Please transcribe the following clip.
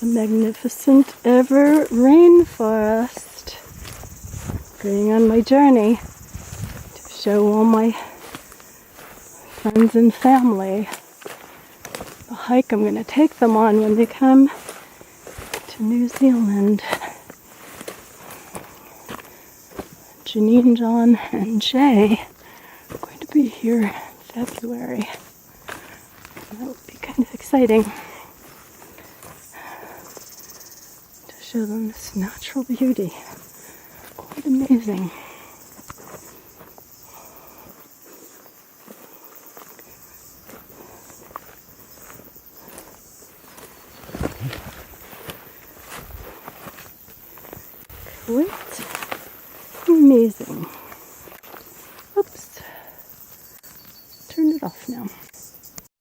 the magnificent ever rainforest. Going on my journey to show all my friends and family the hike I'm going to take them on when they come to New Zealand. Janine, John, and Jay are going to be here in February. And that would be kind of exciting to show them this natural beauty. Quite amazing. Quite amazing.